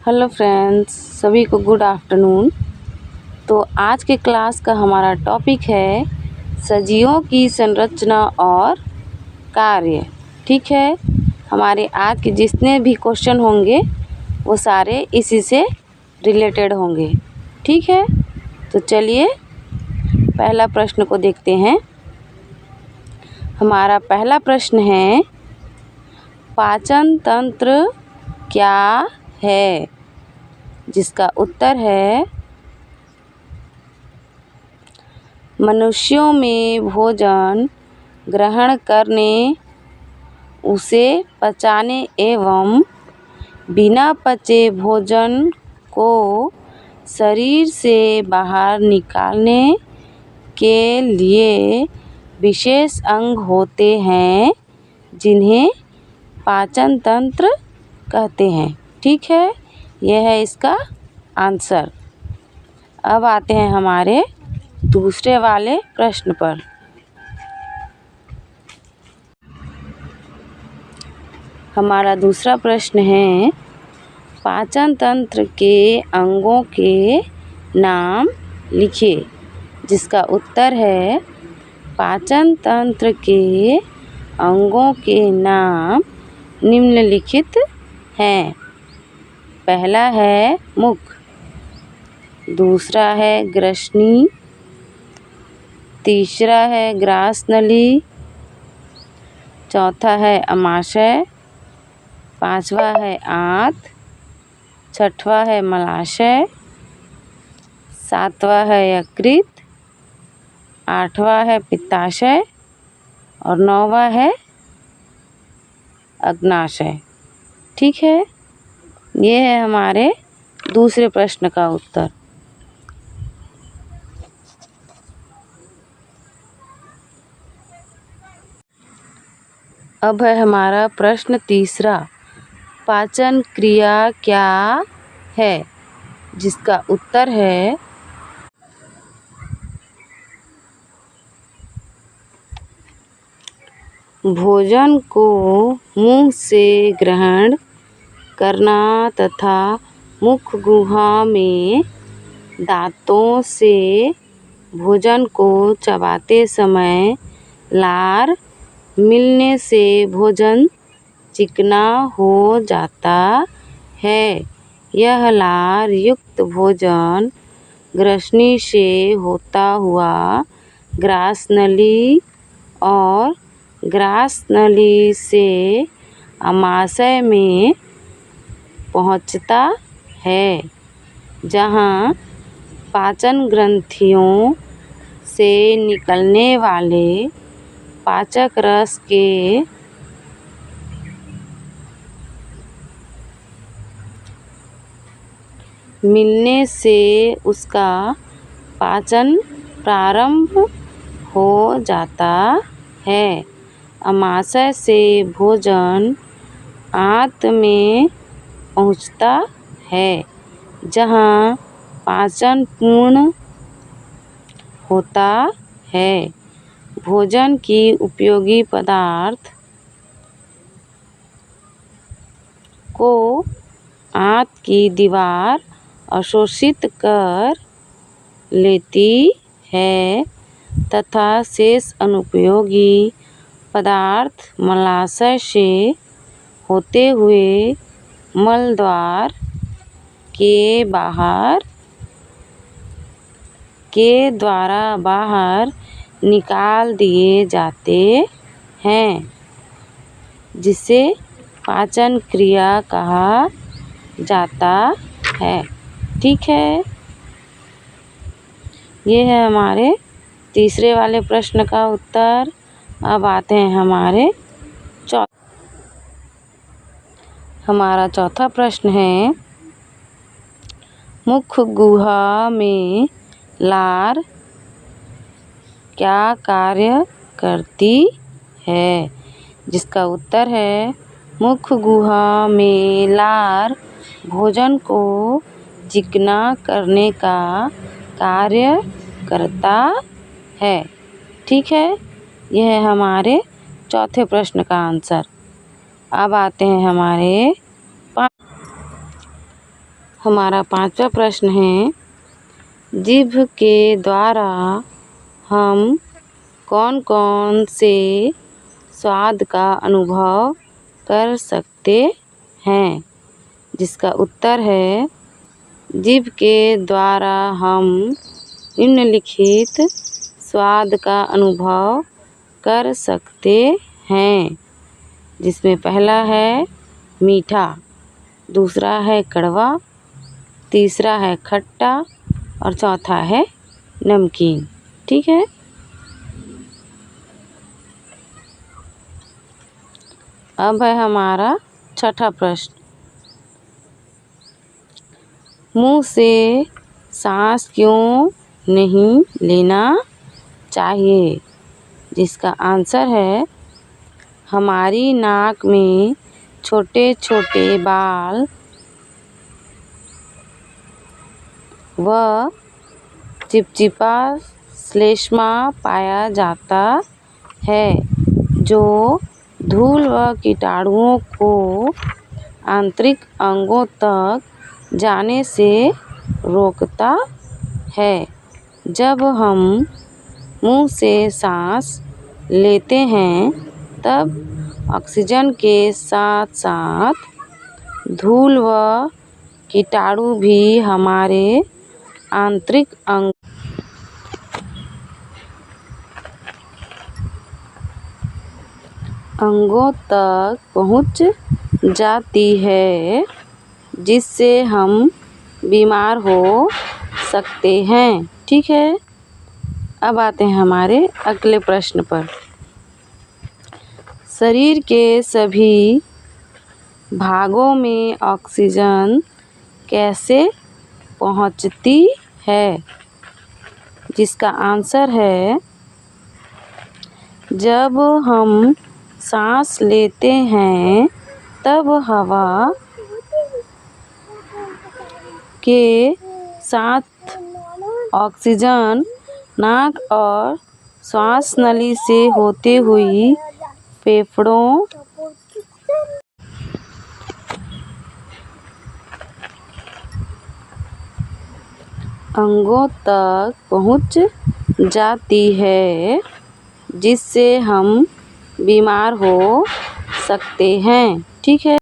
Hello friends, सभी को good afternoon. तो आज के क्लास का हमारा टॉपिक है सजीवों की संरचना और कार्य। ठीक है, हमारे आज के जितने भी क्वेश्चन होंगे वो सारे इसी से रिलेटेड होंगे। ठीक है, तो चलिए पहला प्रश्न को देखते हैं। हमारा पहला प्रश्न है, पाचन तंत्र क्या है? जिसका उत्तर है, मनुष्यों में भोजन ग्रहण करने, उसे पचाने एवं बिना पचे भोजन को शरीर से बाहर निकालने के लिए विशेष अंग होते हैं, जिन्हें पाचन तंत्र कहते हैं। ठीक है, यह है इसका आंसर। अब आते हैं हमारे दूसरे वाले प्रश्न पर। हमारा दूसरा प्रश्न है, पाचन तंत्र के अंगों के नाम लिखिए। जिसका उत्तर है, पाचन तंत्र के अंगों के नाम निम्नलिखित हैं। पहला है मुख, दूसरा है ग्रसनी, तीसरा है ग्रास नली, चौथा है अमाशय, पांचवा है आंत, छठवा है मलाशय, सातवां है यकृत, आठवां है पित्ताशय और नौवां है अग्नाशय। ठीक है, ये है हमारे दूसरे प्रश्न का उत्तर। अब है हमारा प्रश्न तीसरा, पाचन क्रिया क्या है? जिसका उत्तर है, भोजन को मुंह से ग्रहण करना तथा मुख गुहा में दांतों से भोजन को चबाते समय लार मिलने से भोजन चिकना हो जाता है। यह लार युक्त भोजन ग्रसनी से होता हुआ ग्रास नली और ग्रास नली से अमाशय में पहुंचता है, जहां पाचन ग्रंथियों से निकलने वाले पाचक रस के मिलने से उसका पाचन प्रारंभ हो जाता है। अमाशय से भोजन आंत में पहुंचता है, जहां पाचन पूर्ण होता है। भोजन की उपयोगी पदार्थ को आंत की दीवार अवशोषित कर लेती है तथा शेष अनुपयोगी पदार्थ मलाशय से होते हुए मल द्वार के द्वारा बाहर निकाल दिए जाते हैं, जिसे पाचन क्रिया कहा जाता है। ठीक है, ये है हमारे तीसरे वाले प्रश्न का उत्तर। अब आते हैं हमारा चौथा प्रश्न है, मुख गुहा में लार क्या कार्य करती है? जिसका उत्तर है, मुख गुहा में लार भोजन को चिकना करने का कार्य करता है। ठीक है, यह है हमारे चौथे प्रश्न का आंसर। अब आते हैं हमारे हमारा 5वां प्रश्न है, जीभ के द्वारा हम कौन कौन से स्वाद का अनुभव कर सकते हैं? जिसका उत्तर है, जीभ के द्वारा हम निम्नलिखित स्वाद का अनुभव कर सकते हैं, जिसमें पहला है मीठा, दूसरा है कड़वा, तीसरा है खट्टा और चौथा है नमकीन। ठीक है। अब है हमारा 6ठा प्रश्न, मुंह से सांस क्यों नहीं लेना चाहिए? जिसका आंसर है, हमारी नाक में छोटे छोटे बाल व चिपचिपा श्लेष्मा पाया जाता है, जो धूल व कीटाणुओं को आंतरिक अंगों तक जाने से रोकता है। जब हम मुंह से सांस लेते हैं तब ऑक्सीजन के साथ साथ धूल व कीटाणु भी हमारे आंतरिक अंगों तक पहुंच जाती है, जिससे हम बीमार हो सकते हैं। ठीक है। अब आते हैं हमारे अगले प्रश्न पर, शरीर के सभी भागों में ऑक्सीजन कैसे पहुंचती है? जिसका आंसर है, जब हम सांस लेते हैं तब हवा के साथ ऑक्सीजन नाक और श्वास नली से होते हुई फेफड़ों अंगों तक पहुंच जाती है, जिससे हम बीमार हो सकते हैं। ठीक है।